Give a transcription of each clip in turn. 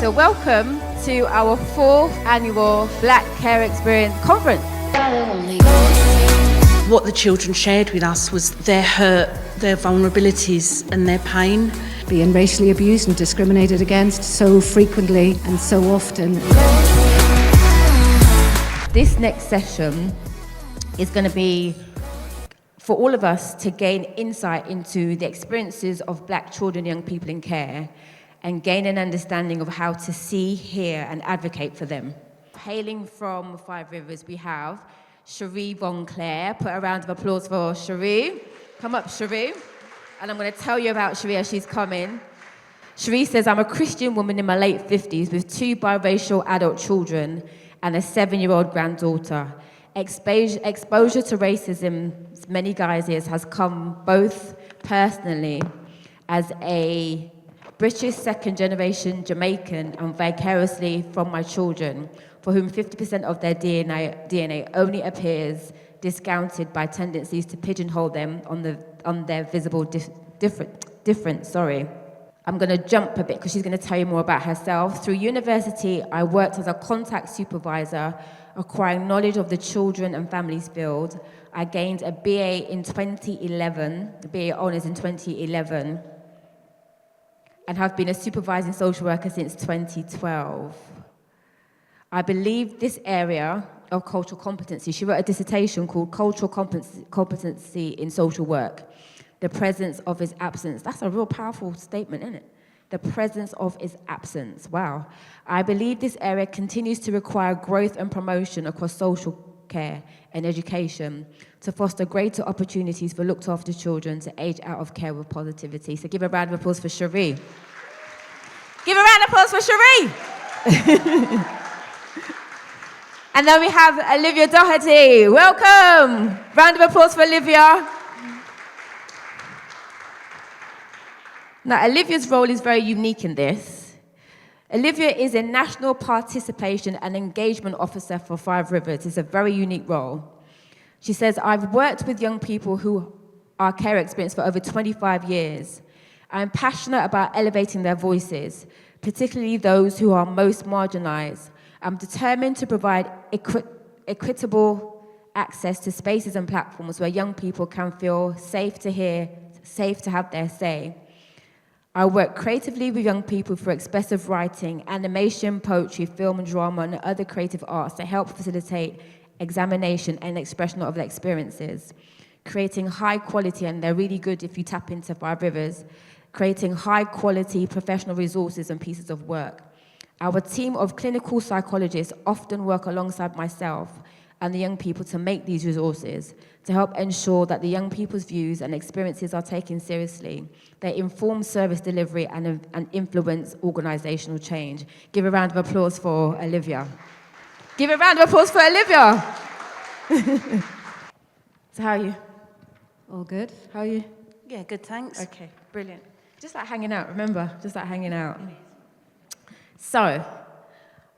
So welcome to our 4th annual Black Care Experience Conference. What the children shared with us was their hurt, their vulnerabilities and their pain. Being racially abused and discriminated against so frequently and so often. This next session is going to be for all of us to gain insight into the experiences of Black children and young people in care and gain an understanding of how to see, hear and advocate for them. Hailing from Five Rivers, we have Sheree Von Claire. Put a round of applause for Sheree. Come up, Sheree. And I'm going to tell you about Sheree as she's coming. Sheree says, I'm a Christian woman in my late 50s with 2 biracial adult children and a 7-year-old granddaughter. Exposure to racism's many guises has come both personally as a British second-generation Jamaican and vicariously from my children, for whom 50% of their DNA only appears discounted by tendencies to pigeonhole them on their visible difference. I'm going to jump a bit because she's going to tell you more about herself. Through university, I worked as a contact supervisor, acquiring knowledge of the children and families field. I gained a BA in 2011, a BA honours in 2011, and have been a supervising social worker since 2012. I believe this area of cultural competency, she wrote a dissertation called Cultural Competency in Social Work, the presence of its absence. That's a real powerful statement, isn't it? The presence of its absence, wow. I believe this area continues to require growth and promotion across social care and education to foster greater opportunities for looked after children to age out of care with positivity. So give a round of applause for Sheree. Give a round of applause for Sheree. And then we have Olivia Doherty. Welcome. Round of applause for Olivia. Now, Olivia's role is very unique in this. Olivia is a National Participation and Engagement Officer for Five Rivers. It's a very unique role. She says, I've worked with young people who are care experienced for over 25 years. I'm passionate about elevating their voices, particularly those who are most marginalized. I'm determined to provide equitable access to spaces and platforms where young people can feel safe to hear, safe to have their say. I work creatively with young people through expressive writing, animation, poetry, film and drama, and other creative arts to help facilitate examination and expression of their experiences. Creating high quality, and they're really good if you tap into Five Rivers, creating high quality professional resources and pieces of work. Our team of clinical psychologists often work alongside myself and the young people to make these resources, to help ensure that the young people's views and experiences are taken seriously. They inform service delivery and influence organizational change. Give a round of applause for Olivia. Give a round of applause for Olivia. So how are you? All good. How are you? Yeah, good, thanks. Okay, brilliant. Just like hanging out, remember? Just like hanging out. So,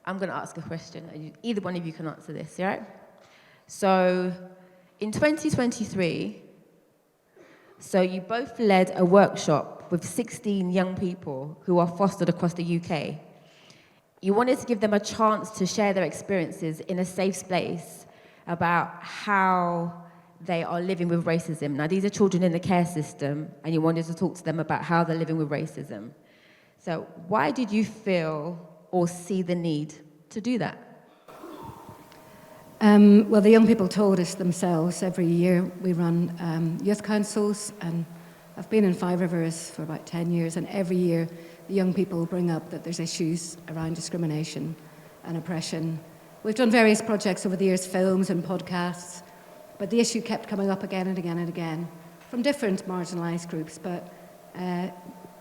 I'm going to ask a question. Either one of you can answer this, yeah? So, in 2023, so you both led a workshop with 16 young people who are fostered across the UK. You wanted to give them a chance to share their experiences in a safe space about how they are living with racism. Now, these are children in the care system, and you wanted to talk to them about how they're living with racism. So why did you feel or see the need to do that? Well, the young people told us themselves. Every year we run youth councils, and I've been in Five Rivers for about 10 years, and every year the young people bring up that there's issues around discrimination and oppression. We've done various projects over the years, films and podcasts, but the issue kept coming up again and again and again from different marginalised groups, but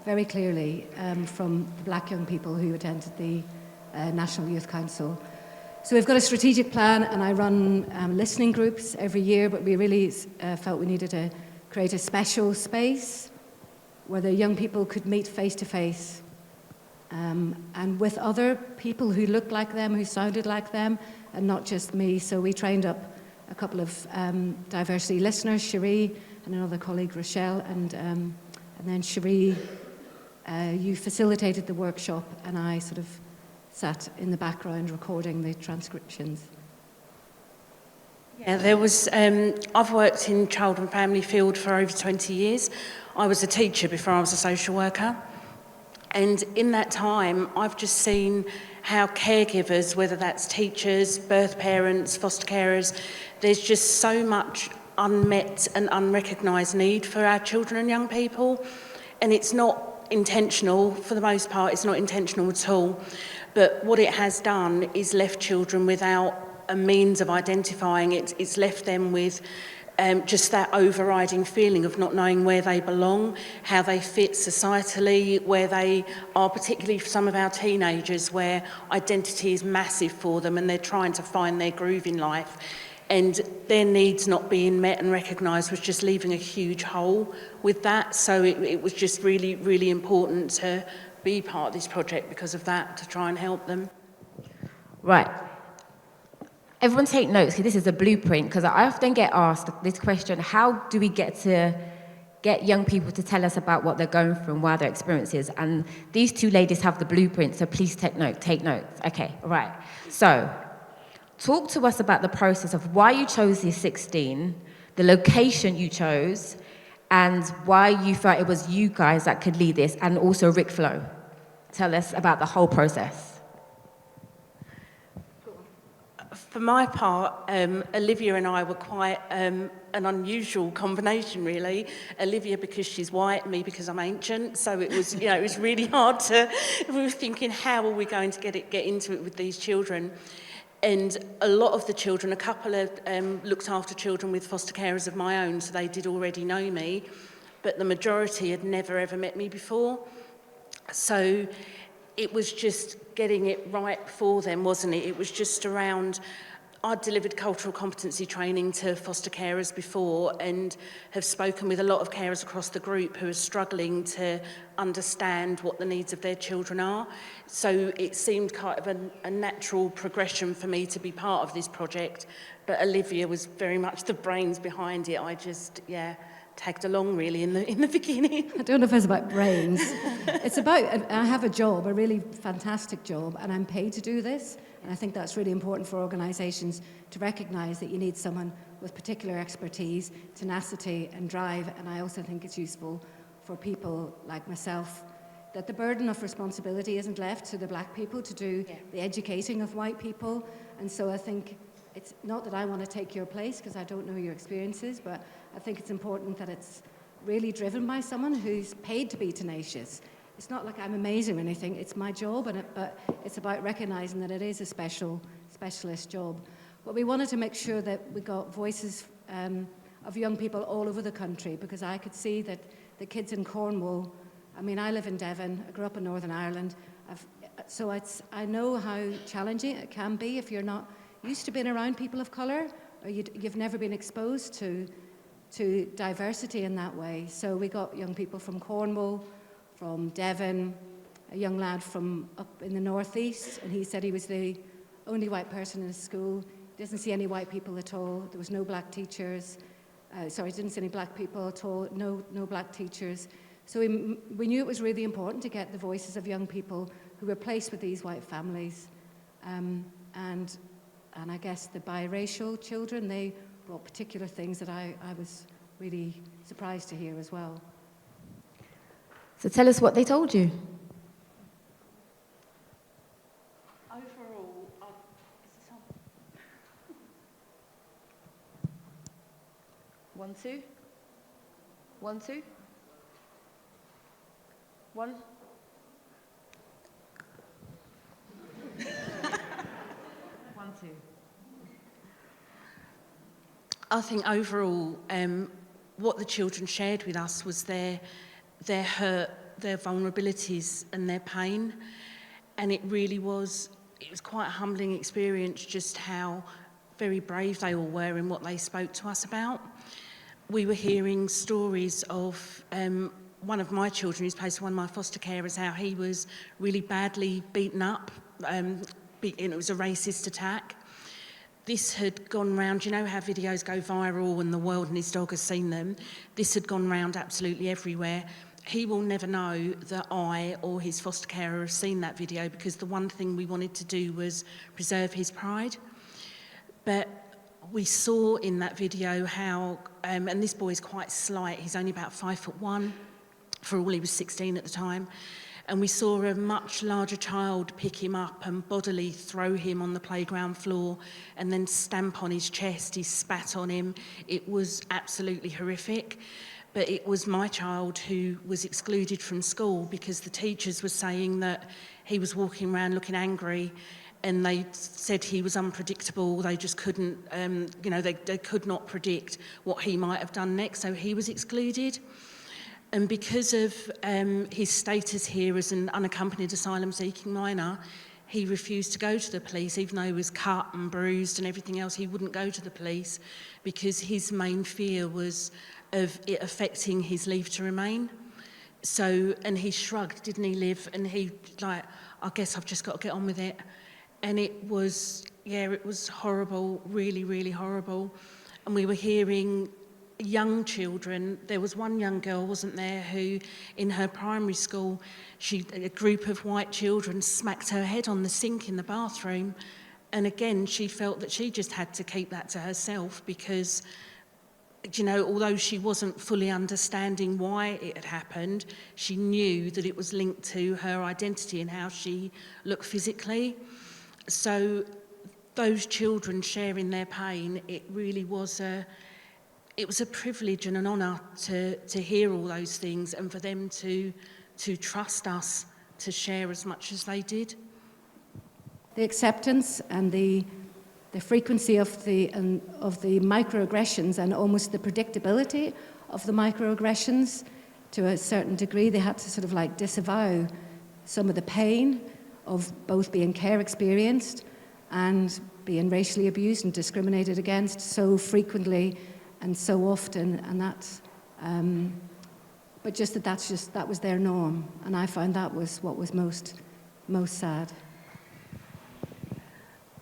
very clearly from the Black young people who attended the National Youth Council. So we've got a strategic plan, and I run listening groups every year, but we really felt we needed to create a special space where the young people could meet face to face and with other people who looked like them, who sounded like them, and not just me. So we trained up a couple of diversity listeners, Sheree and another colleague, Rochelle, and then Sheree, you facilitated the workshop, and I sort of sat in the background recording the transcriptions. Yeah, there was, I've worked in child and family field for over 20 years. I was a teacher before I was a social worker. And in that time, I've just seen how caregivers, whether that's teachers, birth parents, foster carers, there's just so much unmet and unrecognised need for our children and young people. And it's not intentional, for the most part, it's not intentional at all. But what it has done is left children without a means of identifying it. It's left them with just that overriding feeling of not knowing where they belong, how they fit societally, where they are, particularly for some of our teenagers, where identity is massive for them and they're trying to find their groove in life. And their needs not being met and recognised was just leaving a huge hole with that. So it was just really, really important to be part of this project because of that, to try and help them. Right. Everyone take notes, because this is a blueprint, because I often get asked this question: how do we get young people to tell us about what they're going through and why their experiences? And these two ladies have the blueprint, so please take notes. Okay, all right. So, talk to us about the process of why you chose these 16, the location you chose, and why you thought it was you guys that could lead this, and also Rick Flo. Tell us about the whole process. For my part, Olivia and I were quite an unusual combination, really. Olivia because she's white, me because I'm ancient. So it was, it was really hard to. We were thinking, how are we going to get into it with these children? And a lot of the children, a couple of looked after children with foster carers of my own, so they did already know me. But the majority had never ever met me before. So it was just getting it right for them, wasn't it? It was just around, I'd delivered cultural competency training to foster carers before and have spoken with a lot of carers across the group who are struggling to understand what the needs of their children are. So it seemed kind of a natural progression for me to be part of this project, but Olivia was very much the brains behind it. I just, tagged along really in the beginning. I don't know if it's about brains. It's about, I have a job, a really fantastic job, and I'm paid to do this. And I think that's really important for organisations to recognise that you need someone with particular expertise, tenacity and drive. And I also think it's useful for people like myself that the burden of responsibility isn't left to the black people to do the educating of white people. And so I think it's not that I want to take your place, because I don't know your experiences, but I think it's important that it's really driven by someone who's paid to be tenacious. It's not like I'm amazing or anything, it's my job, but it's about recognising that it is a specialist job. But we wanted to make sure that we got voices of young people all over the country, because I could see that the kids in Cornwall, I mean, I live in Devon, I grew up in Northern Ireland, I know how challenging it can be if you're not used to being around people of colour, or you've never been exposed to diversity in that way. So we got young people from Cornwall, from Devon, a young lad from up in the northeast, and he said he was the only white person in his school. He doesn't see any white people at all. There was no black teachers. Didn't see any black people at all, no black teachers. So we knew it was really important to get the voices of young people who were placed with these white families. And I guess the biracial children, they brought particular things that I was really surprised to hear as well. So tell us what they told you. Overall, is this on? 1, 2. 1, 2. 1. 1, 2. I think overall, what the children shared with us was their hurt, their vulnerabilities and their pain. And it was quite a humbling experience just how very brave they all were in what they spoke to us about. We were hearing stories of one of my children who's placed one of my foster carers, how he was really badly beaten up. It was a racist attack. This had gone round, you know how videos go viral and the world and his dog has seen them? This had gone round absolutely everywhere. he will never know that I or his foster carer have seen that video, because the one thing we wanted to do was preserve his pride. But we saw in that video how, and this boy is quite slight, he's only about 5'1", for all he was 16 at the time, and we saw a much larger child pick him up and bodily throw him on the playground floor and then stamp on his chest. He spat on him. It was absolutely horrific. But it was my child who was excluded from school because the teachers were saying that he was walking around looking angry, and they said he was unpredictable. They just couldn't, they could not predict what he might have done next, so he was excluded. And because of his status here as an unaccompanied asylum-seeking minor, he refused to go to the police, even though he was cut and bruised and everything else. He wouldn't go to the police because his main fear was of it affecting his leave to remain. So, and he shrugged, didn't he, Liv? And he, like, I guess I've just got to get on with it. And it was horrible, really, really horrible. And we were hearing young children. There was one young girl, wasn't there, who in her primary school, a group of white children smacked her head on the sink in the bathroom. And again, she felt that she just had to keep that to herself because, although she wasn't fully understanding why it had happened, she knew that it was linked to her identity and how she looked physically. So those children sharing their pain, it really was a privilege and an honour to hear all those things, and for them to trust us to share as much as they did. The acceptance and the frequency of the microaggressions, and almost the predictability of the microaggressions to a certain degree. They had to sort of like disavow some of the pain of both being care experienced and being racially abused and discriminated against so frequently and so often, and that's but just that was their norm, and I found that was what was most sad.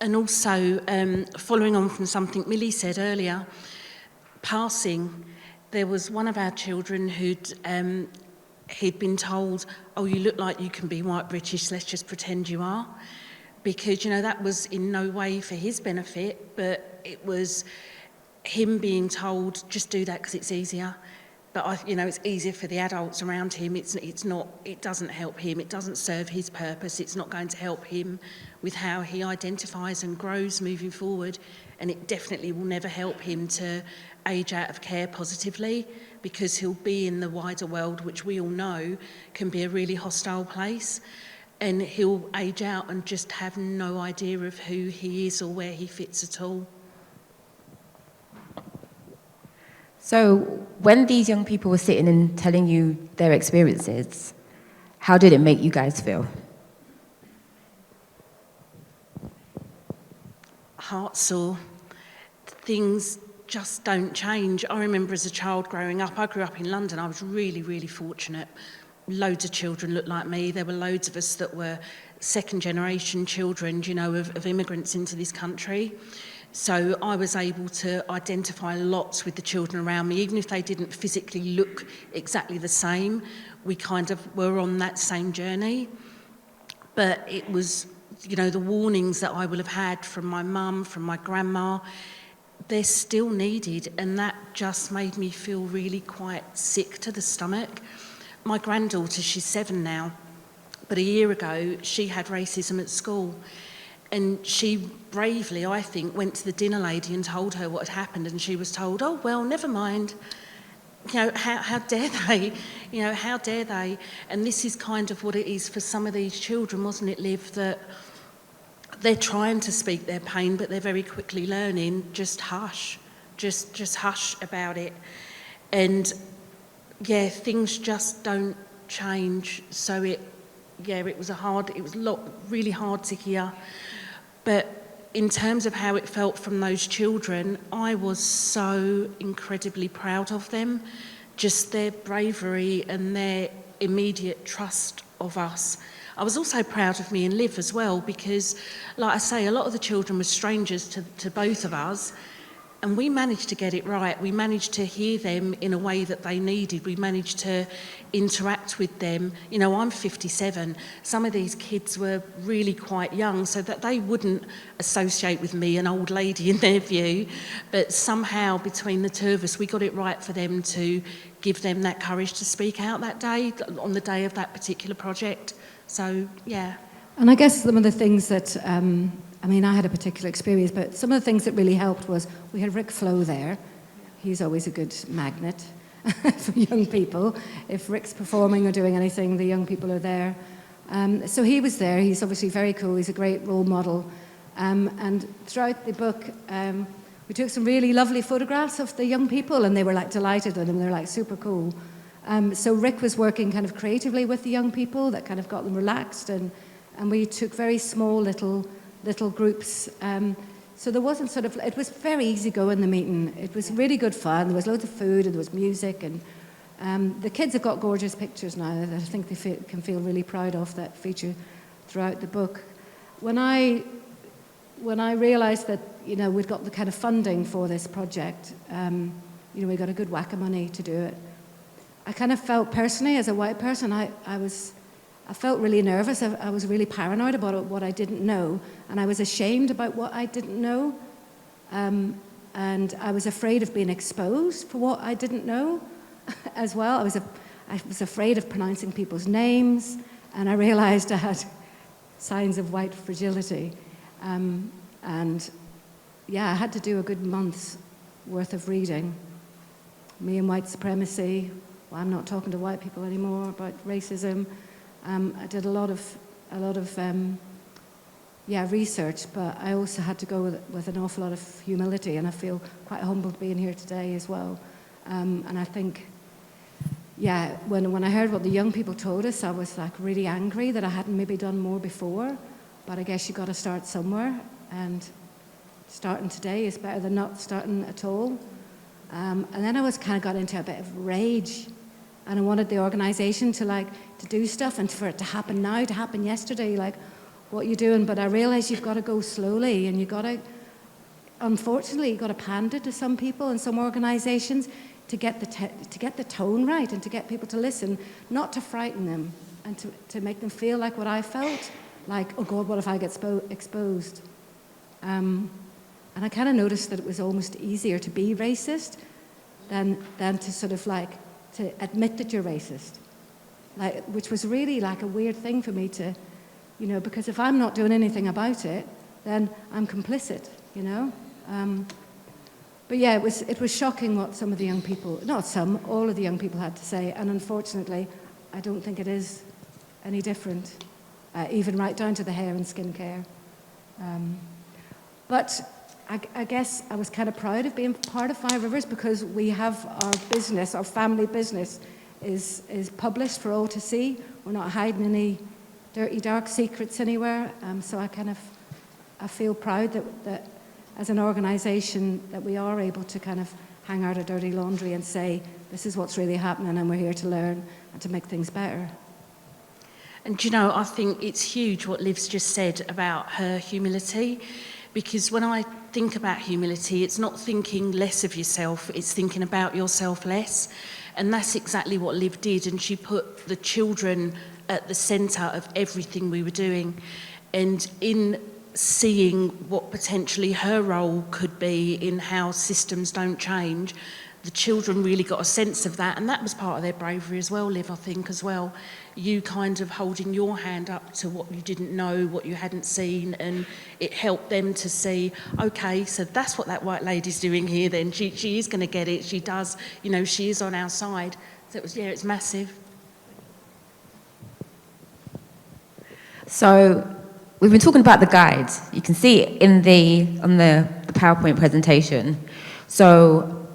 And also, following on from something Millie said earlier, passing, there was one of our children he'd been told, "Oh, you look like you can be white British, let's just pretend you are," because that was in no way for his benefit, but it was him being told, just do that because it's easier. But it's easier for the adults around him. It's not. It doesn't help him. It doesn't serve his purpose. It's not going to help him with how he identifies and grows moving forward. And it definitely will never help him to age out of care positively, because he'll be in the wider world, which we all know can be a really hostile place. And he'll age out and just have no idea of who he is or where he fits at all. So when these young people were sitting and telling you their experiences, how did it make you guys feel? Heart sore. Things just don't change. I remember as a child growing up, I grew up in London, I was really, really fortunate. Loads of children looked like me. There were loads of us that were second generation children, of immigrants into this country. So I was able to identify lots with the children around me, even if they didn't physically look exactly the same. We kind of were on that same journey. But it was, the warnings that I will have had from my mum, from my grandma, they're still needed, and that just made me feel really quite sick to the stomach. My granddaughter, she's 7 now, but a year ago she had racism at school. And she bravely, I think, went to the dinner lady and told her what had happened, and she was told, "Oh, well, never mind. How dare they? How dare they?" And this is kind of what it is for some of these children, wasn't it, Liv? That they're trying to speak their pain, but they're very quickly learning, just hush. Just hush about it. And, things just don't change. So it was really hard to hear. But in terms of how it felt from those children, I was so incredibly proud of them, just their bravery and their immediate trust of us. I was also proud of me and Liv as well, because, like I say, a lot of the children were strangers to both of us, And we managed to get it right. We managed to hear them in a way that they needed. We managed to interact with them. You know, I'm 57. Some of these kids were really quite young, so that they wouldn't associate with me, an old lady in their view. But somehow, between the two of us, we got it right for them to give them that courage to speak out that day, on the day of that particular project. So, yeah. And I guess some of the things that, I mean, I had a particular experience, but some of the things that really helped was we had Rick Flo there. He's always a good magnet for young people. If Rick's performing or doing anything, the young people are there. So he was there. He's obviously very cool. He's a great role model. And throughout the book, we took some really lovely photographs of the young people, and they were like delighted with them. They're like super cool. So Rick was working kind of creatively with the young people that kind of got them relaxed, and we took very small little groups. So there wasn't sort of, it was very easy going, the meeting. It was really good fun. There was loads of food and there was music, and the kids have got gorgeous pictures now that I think they can feel really proud of, that feature throughout the book. When I realised that, you know, we'd got the kind of funding for this project, you know, we got a good whack of money to do it, I kind of felt personally, as a white person, I felt really nervous. I was really paranoid about what I didn't know, and I was ashamed about what I didn't know, and I was afraid of being exposed for what I didn't know as well. I was afraid of pronouncing people's names, and I realized I had signs of white fragility, and yeah, I had to do a good month's worth of reading. Me and white supremacy. Well, I'm not talking to white people anymore about racism. I did a lot of research, but I also had to go with an awful lot of humility, and I feel quite humbled being here today as well. And I think, yeah, when I heard what the young people told us, I was like really angry that I hadn't maybe done more before. But I guess you got to start somewhere, and starting today is better than not starting at all. And then I was kind of got into a bit of rage. And I wanted the organisation to do stuff, and for it to happen now, to happen yesterday, like, what you're doing. But I realised you've got to go slowly, and unfortunately, you've got to pander to some people and some organisations to get the tone right, and to get people to listen, not to frighten them, and to make them feel like what I felt, like, oh God, what if I get exposed? And I kind of noticed that it was almost easier to be racist than to sort of to admit that you're racist, which was really like a weird thing for me to, you know, because if I'm not doing anything about it, then I'm complicit, you know. But yeah, it was shocking what some of the young people, not some, all of the young people had to say, and unfortunately, I don't think it is any different, even right down to the hair and skin care. But I guess I was kind of proud of being part of Five Rivers, because we have our business, our family business is published for all to see. We're not hiding any dirty, dark secrets anywhere. So I feel proud that as an organisation that we are able to kind of hang out our dirty laundry and say, this is what's really happening, and we're here to learn and to make things better. And you know, I think it's huge what Liv's just said about her humility. Because when I think about humility, it's not thinking less of yourself, it's thinking about yourself less. And that's exactly what Liv did. And she put the children at the centre of everything we were doing. And in seeing what potentially her role could be in how systems don't change, the children really got a sense of that. And that was part of their bravery as well, Liv, I think, as well. You kind of holding your hand up to what you didn't know, what you hadn't seen, and it helped them to see, okay, so that's what that white lady's doing here then. She is going to get it. She does, you know, she is on our side. So it's massive. So we've been talking about the guide. You can see it on the PowerPoint presentation. So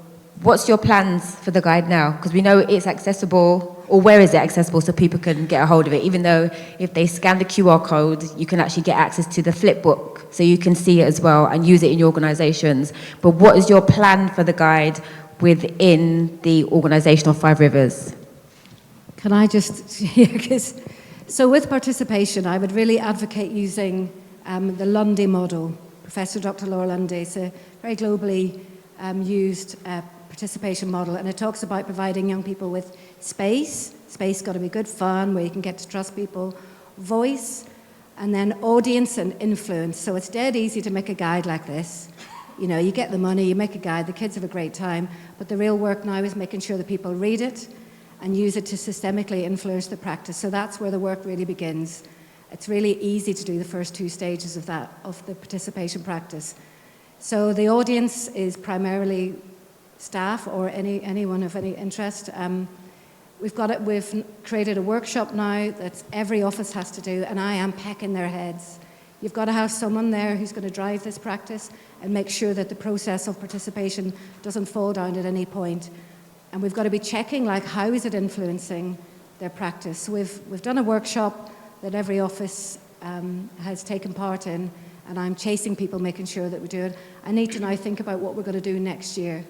what's your plans for the guide now? Because we know it's accessible, or where is it accessible so people can get a hold of it? Even though if they scan the QR code, you can actually get access to the flip book, so you can see it as well and use it in your organisations. But what is your plan for the guide within the organisation of Five Rivers? Can I just, so with participation, I would really advocate using the Lundy model. Professor Dr. Laura Lundy is a very globally used a participation model, and it talks about providing young people with space. Space got to be good fun, where you can get to trust people, voice, and then audience and influence. So it's dead easy to make a guide like this. You know, you get the money, you make a guide, the kids have a great time, but the real work now is making sure that people read it and use it to systemically influence the practice. So that's where the work really begins. It's really easy to do the first 2 stages of that, of the participation practice. So the audience is primarily staff or anyone of any interest. We've created a workshop now that every office has to do, and I am pecking their heads. You've got to have someone there who's going to drive this practice and make sure that the process of participation doesn't fall down at any point. And we've got to be checking, like, how is it influencing their practice? So we've done a workshop that every office has taken part in, and I'm chasing people, making sure that we do it. I need to now think about what we're going to do next year,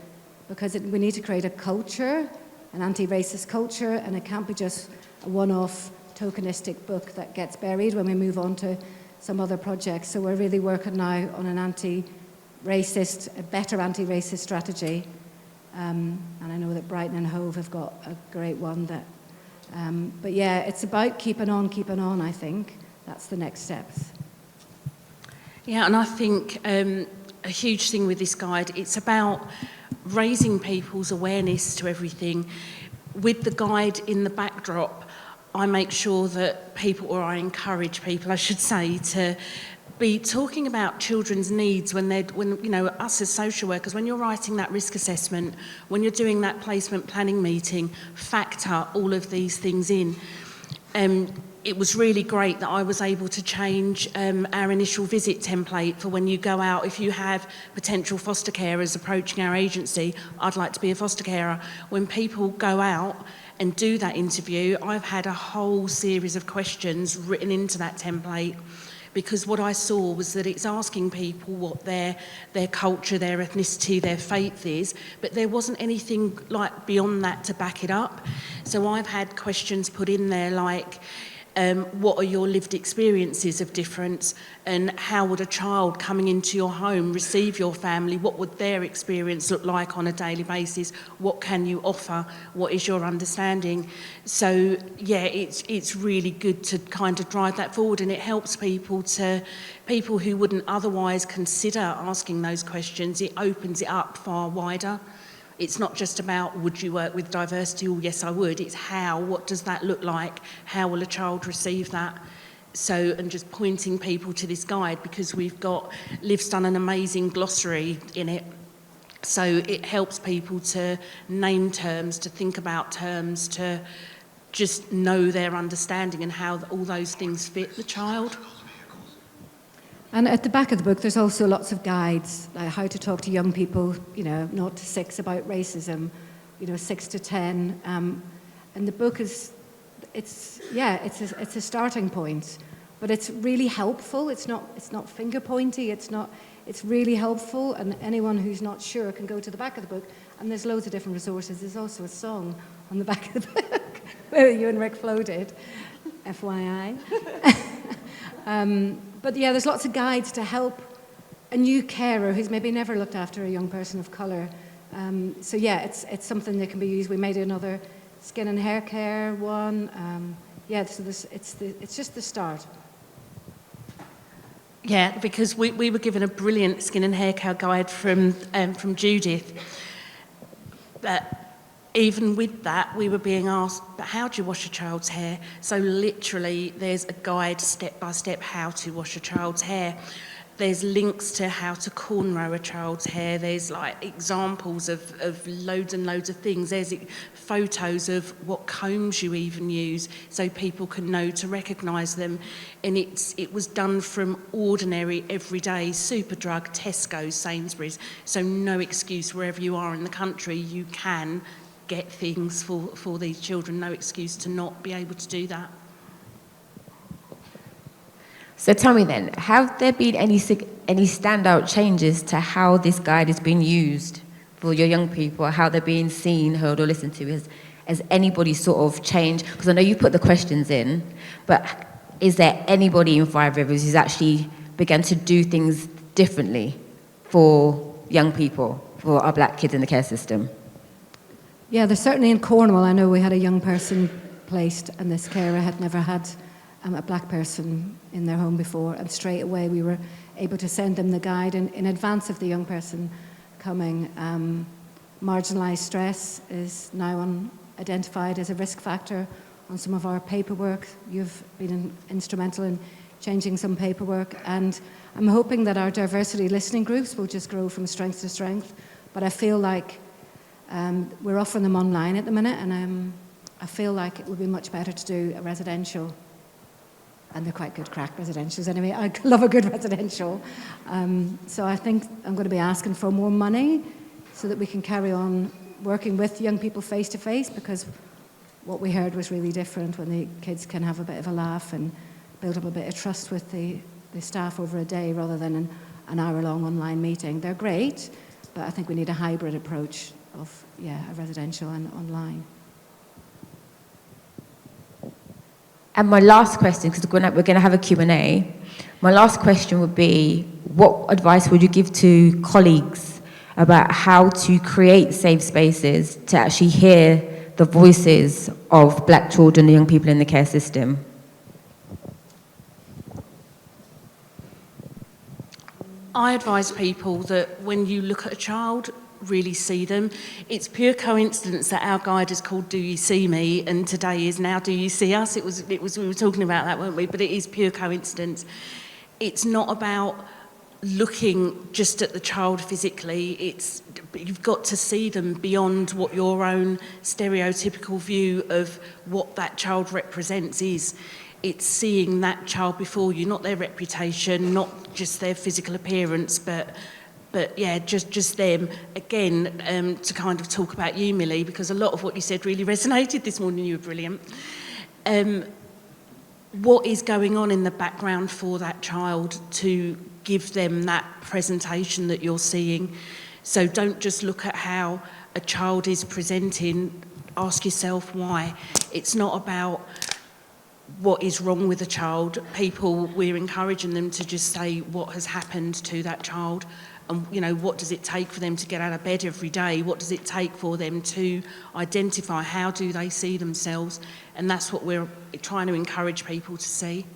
because we need to create a culture, an anti-racist culture, and it can't be just a one-off tokenistic book that gets buried when we move on to some other projects. So we're really working now on an a better anti-racist strategy. And I know that Brighton and Hove have got a great one. But yeah, it's about keeping on, I think. That's the next steps. Yeah, and I think a huge thing with this guide, it's about raising people's awareness to everything. With the guide in the backdrop, I make sure that people, or I encourage people, I should say, to be talking about children's needs when you know, us as social workers, when you're writing that risk assessment, when you're doing that placement planning meeting, factor all of these things in. It was really great that I was able to change our initial visit template for when you go out. If you have potential foster carers approaching our agency, I'd like to be a foster carer. When people go out and do that interview, I've had a whole series of questions written into that template, because what I saw was that it's asking people what their culture, their ethnicity, their faith is, but there wasn't anything like beyond that to back it up. So I've had questions put in there like, what are your lived experiences of difference, and how would a child coming into your home receive your family? What would their experience look like on a daily basis? What can you offer? What is your understanding? So yeah, it's really good to kind of drive that forward, and it helps people who wouldn't otherwise consider asking those questions. It opens it up far wider. It's not just about, would you work with diversity? Oh, yes, I would. It's how, what does that look like? How will a child receive that? So, and just pointing people to this guide, because Liv's done an amazing glossary in it. So it helps people to name terms, to think about terms, to just know their understanding and how all those things fit the child. And at the back of the book, there's also lots of guides, like how to talk to young people, 0 to 6 about racism, 6 to 10. And the book it's a starting point, but it's really helpful. It's not finger pointy. It's really helpful. And anyone who's not sure can go to the back of the book. And there's loads of different resources. There's also a song on the back of the book where you and Rick floated, FYI. But yeah, there's lots of guides to help a new carer who's maybe never looked after a young person of colour. So yeah, it's something that can be used. We made another skin and hair care one. So it's just the start. Yeah, because we were given a brilliant skin and hair care guide from Judith. But even with that, we were being asked, but how do you wash a child's hair? So literally, there's a guide step by step how to wash a child's hair. There's links to how to cornrow a child's hair. There's like examples of loads and loads of things. There's photos of what combs you even use, so people can know to recognise them. And it was done from ordinary, everyday Superdrug, Tesco, Sainsbury's. So no excuse, wherever you are in the country, you can get things for these children. No excuse to not be able to do that. So tell me then, have there been any standout changes to how this guide has been used for your young people, how they're being seen, heard or listened to? Has anybody sort of changed? Because I know you put the questions in, but is there anybody in Five Rivers who's actually begun to do things differently for young people? for our black kids in the care system? Yeah, there's certainly in Cornwall, I know we had a young person placed, and this carer had never had a black person in their home before, and straight away we were able to send them the guide in advance of the young person coming. Marginalised stress is now identified as a risk factor on some of our paperwork. You've been instrumental in changing some paperwork, and I'm hoping that our diversity listening groups will just grow from strength to strength, but I feel like we're offering them online at the minute, and I feel like it would be much better to do a residential, and they're quite good crack residentials anyway. I love a good residential. So I think I'm going to be asking for more money so that we can carry on working with young people face to face, because what we heard was really different when the kids can have a bit of a laugh and build up a bit of trust with the staff over a day rather than an hour-long online meeting. They're great, but I think we need a hybrid approach of, a residential and online. And my last question, because we're going to have a Q&A, my last question would be, what advice would you give to colleagues about how to create safe spaces to actually hear the voices of black children and young people in the care system? I advise people that when you look at a child, really see them. It's pure coincidence that our guide is called Do You See Me, and today is Now Do You See Us. It was we were talking about that, weren't we? But it is pure coincidence. It's not about looking just at the child physically. You've got to see them beyond what your own stereotypical view of what that child represents is. It's seeing that child before you, not their reputation, not just their physical appearance, but yeah, just them. Again, to kind of talk about you, Millie, because a lot of what you said really resonated this morning. You were brilliant. What is going on in the background for that child to give them that presentation that you're seeing? So don't just look at how a child is presenting, ask yourself why. It's not about what is wrong with the child. We're encouraging them to just say what has happened to that child, and what does it take for them to get out of bed every day? What does it take for them to identify how do they see themselves? And that's what we're trying to encourage people to see.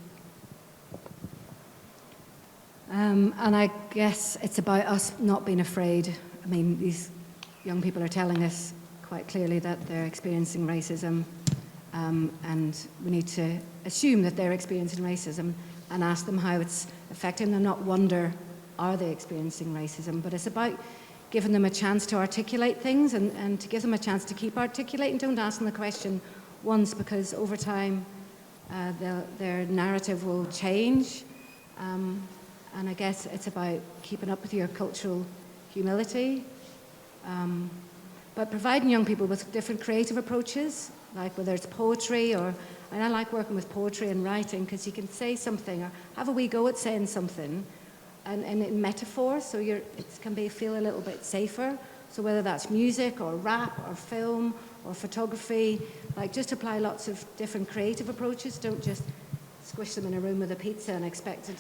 And I guess it's about us not being afraid. I mean, these young people are telling us quite clearly that they're experiencing racism, and we need to assume that they're experiencing racism and ask them how it's affecting them, not wonder, are they experiencing racism? But it's about giving them a chance to articulate things and to give them a chance to keep articulating. Don't ask them the question once, because over time their narrative will change. And I guess it's about keeping up with your cultural humility, but providing young people with different creative approaches, like whether it's poetry and I like working with poetry and writing, because you can say something or have a wee go at saying something and in metaphor, so it can feel a little bit safer. So whether that's music or rap or film or photography, like just apply lots of different creative approaches. Don't just squish them in a room with a pizza and expect it,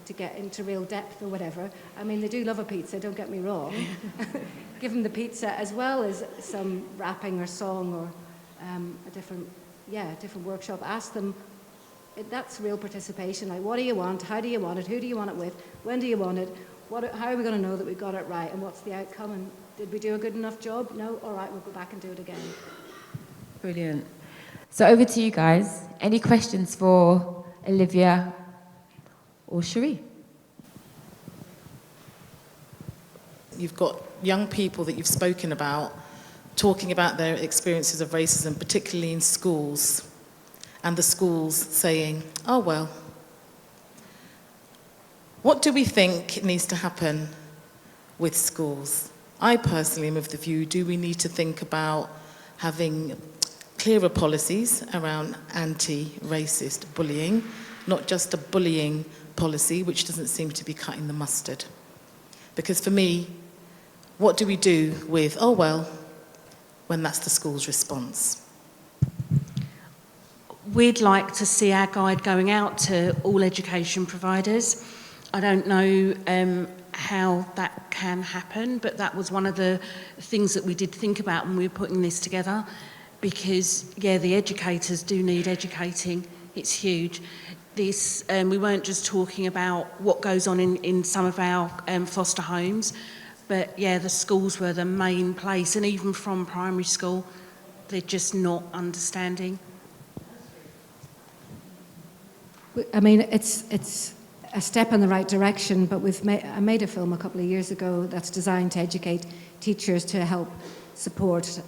to get into real depth or whatever. I mean, they do love a pizza, don't get me wrong. Give them the pizza as well as some rapping or song or a different workshop. Ask them, that's real participation. Like, what do you want? How do you want it? Who do you want it with? When do you want it? How are we going to know that we got it right? And what's the outcome? And did we do a good enough job? No? All right, we'll go back and do it again. Brilliant. So over to you guys. Any questions for Olivia or Sheree? You've got young people that you've spoken about talking about their experiences of racism, particularly in schools, and the schools saying, oh, well, what do we think needs to happen with schools? I personally am of the view, do we need to think about having clearer policies around anti-racist bullying, not just a bullying policy, which doesn't seem to be cutting the mustard? Because for me, what do we do with, oh, well, when that's the school's response? We'd like to see our guide going out to all education providers. I don't know how that can happen, but that was one of the things that we did think about when we were putting this together, because, yeah, the educators do need educating. It's huge. This, we weren't just talking about what goes on in some of our foster homes, but, yeah, the schools were the main place, and even from primary school, they're just not understanding. I mean, it's a step in the right direction, but I made a film a couple of years ago that's designed to educate teachers to help support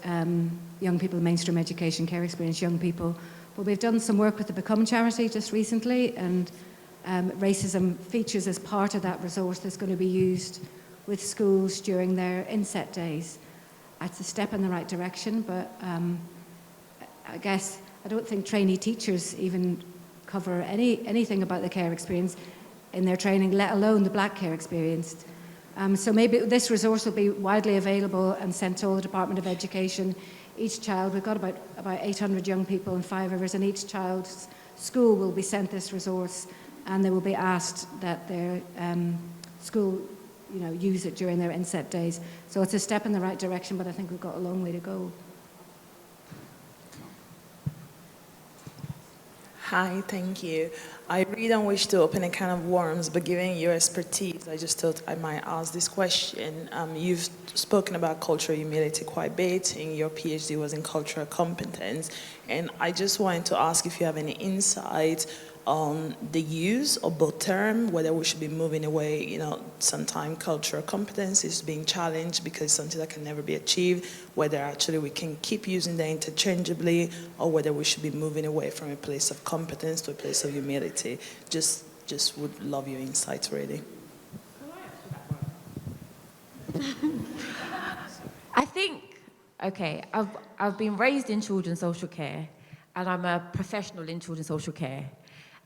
young people, mainstream education, care experience young people. But we've done some work with the Become charity just recently, and racism features as part of that resource that's going to be used with schools during their inset days. It's a step in the right direction, but I guess I don't think trainee teachers even cover anything about the care experience in their training, let alone the black care experience. So maybe this resource will be widely available and sent to all the Department of Education. Each child, we've got about 800 young people in Five Rivers, and each child's school will be sent this resource, and they will be asked that their school, use it during their inset days. So it's a step in the right direction, but I think we've got a long way to go. Hi, thank you. I really don't wish to open a can of worms, but given your expertise, I just thought I might ask this question. You've spoken about cultural humility quite a bit, and your PhD was in cultural competence. And I just wanted to ask if you have any insight on the use of both terms, whether we should be moving away, sometimes cultural competence is being challenged because it's something that can never be achieved, whether actually we can keep using them interchangeably, or whether we should be moving away from a place of competence to a place of humility. Just would love your insights, really. I think, I've been raised in children's social care, and I'm a professional in children's social care.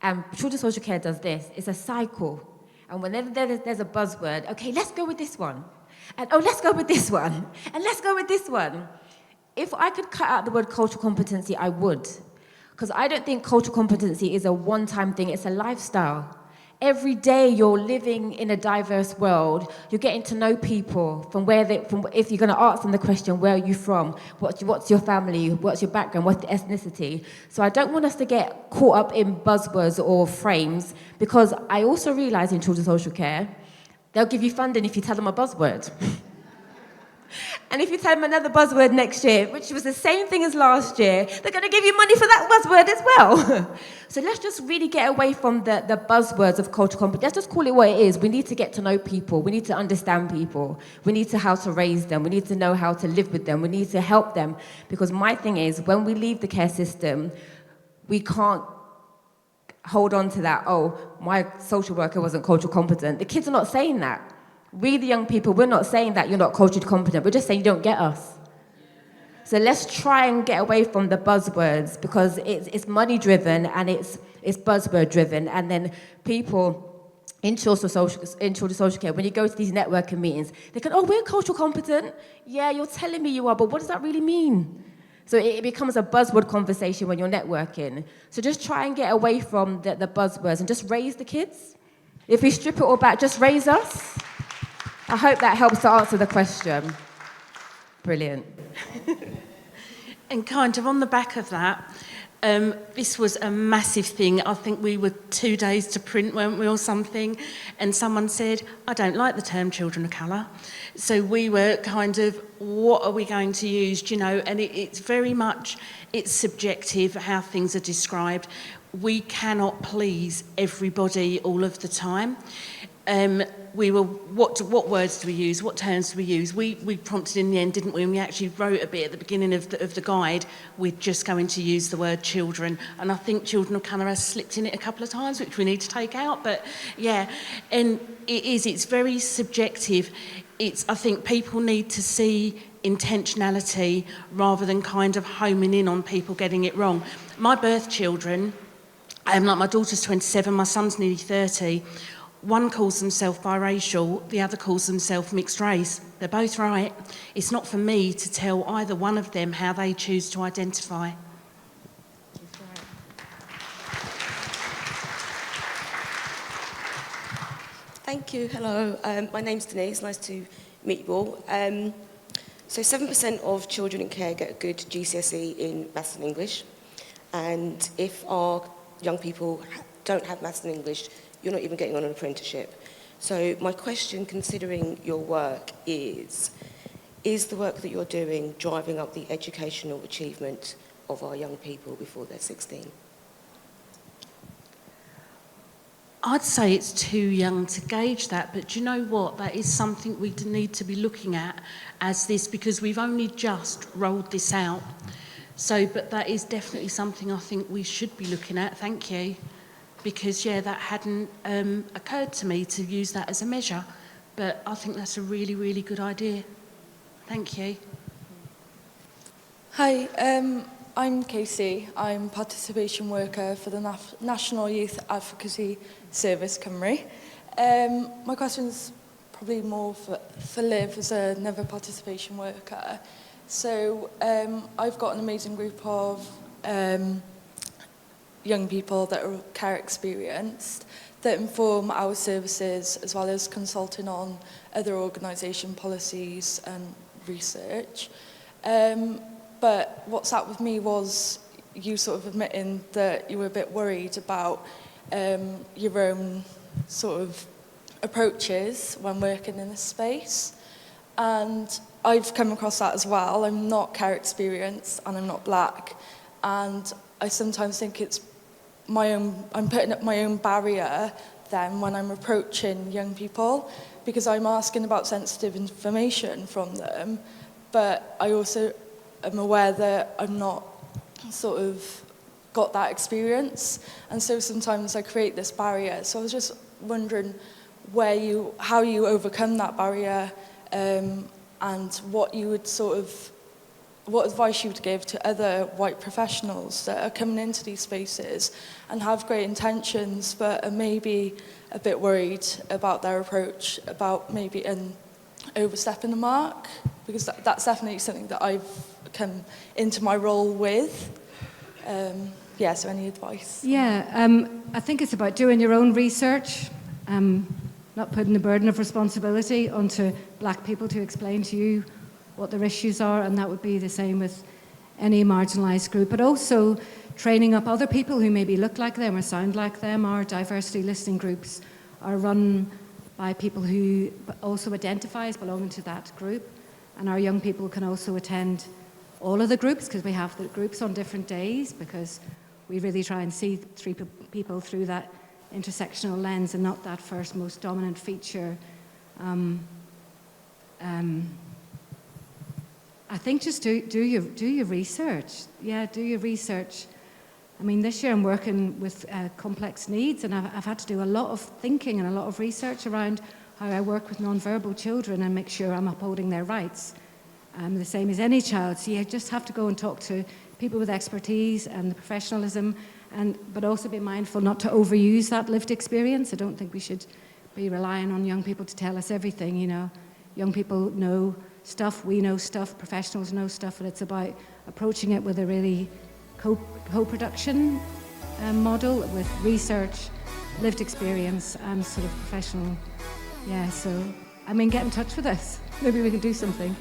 And children's social care does this. It's a cycle. And whenever there's a buzzword, okay, let's go with this one. And let's go with this one. And let's go with this one. If I could cut out the word cultural competency, I would. Because I don't think cultural competency is a one-time thing. It's a lifestyle. Every day you're living in a diverse world. You're getting to know people if you're going to ask them the question, where are you from? What's your family? What's your background? What's the ethnicity? So I don't want us to get caught up in buzzwords or frames, because I also realize in children's social care, they'll give you funding if you tell them a buzzword. And if you tell them another buzzword next year, which was the same thing as last year, they're going to give you money for that buzzword as well. So let's just really get away from the buzzwords of cultural competence. Let's just call it what it is. We need to get to know people. We need to understand people. We need to how to raise them. We need to know how to live with them. We need to help them. Because my thing is, when we leave the care system, we can't hold on to that, my social worker wasn't culturally competent. The kids are not saying that. We, the young people, we're not saying that you're not culturally competent. We're just saying you don't get us. So let's try and get away from the buzzwords, because it's money-driven and it's buzzword-driven. And then people in children's social care, when you go to these networking meetings, they go, we're cultural competent. Yeah, you're telling me you are, but what does that really mean? So it becomes a buzzword conversation when you're networking. So just try and get away from the buzzwords and just raise the kids. If we strip it all back, just raise us. I hope that helps to answer the question. Brilliant. And kind of on the back of that, this was a massive thing. I think we were 2 days to print, weren't we, or something? And someone said, I don't like the term children of colour. So we were kind of, what are we going to use, And it's very much, it's subjective how things are described. We cannot please everybody all of the time. What words do we use? What terms do we use? We prompted in the end, didn't we? And we actually wrote a bit at the beginning of the guide. We're just going to use the word children. And I think children of colour has slipped in it a couple of times, which we need to take out. But yeah, and it's very subjective. I think people need to see intentionality rather than kind of homing in on people getting it wrong. My birth children, like my daughter's 27, my son's nearly 30. One calls themselves biracial, the other calls themselves mixed race. They're both right. It's not for me to tell either one of them how they choose to identify. Thank you. Hello. My name's Denise. Nice to meet you all. So 7% of children in care get a good GCSE in Maths and English. And if our young people don't have Maths and English, you're not even getting on an apprenticeship. So my question, considering your work, is the work that you're doing driving up the educational achievement of our young people before they're 16? I'd say it's too young to gauge that, but do you know what? That is something we need to be looking at as this, because we've only just rolled this out. So, but that is definitely something I think we should be looking at. Thank you. Because, yeah, that hadn't occurred to me to use that as a measure. But I think that's a really, really good idea. Thank you. Hi, I'm Casey. I'm participation worker for the National Youth Advocacy Service Cymru. My question's probably more for Liv as another participation worker. So I've got an amazing group of young people that are care experienced that inform our services, as well as consulting on other organisation policies and research. But what sat with me was you sort of admitting that you were a bit worried about your own sort of approaches when working in this space. And I've come across that as well. I'm not care experienced and I'm not black. And I sometimes think it's I'm putting up my own barrier then when I'm approaching young people, because I'm asking about sensitive information from them, but I also am aware that I'm not sort of got that experience, and so sometimes I create this barrier. So I was just wondering how you overcome that barrier, and what advice you would give to other white professionals that are coming into these spaces and have great intentions but are maybe a bit worried about their approach, about maybe overstepping the mark, because that's definitely something that I've come into my role with. So any advice? Yeah, I think it's about doing your own research, not putting the burden of responsibility onto black people to explain to you what their issues are, and that would be the same with any marginalised group, but also training up other people who maybe look like them or sound like them. Our diversity listening groups are run by people who also identify as belonging to that group, and our young people can also attend all of the groups, because we have the groups on different days, because we really try and see people through that intersectional lens and not that first most dominant feature. I think just do your research. Yeah, do your research. I mean, this year I'm working with complex needs, and I've had to do a lot of thinking and a lot of research around how I work with non-verbal children and make sure I'm upholding their rights, the same as any child. So you just have to go and talk to people with expertise and the professionalism, but also be mindful not to overuse that lived experience. I don't think we should be relying on young people to tell us everything. You know, young people know stuff, we know stuff, professionals know stuff, and it's about approaching it with a really co-production model with research, lived experience, and sort of professional. Yeah, so, I mean, get in touch with us. Maybe we can do something.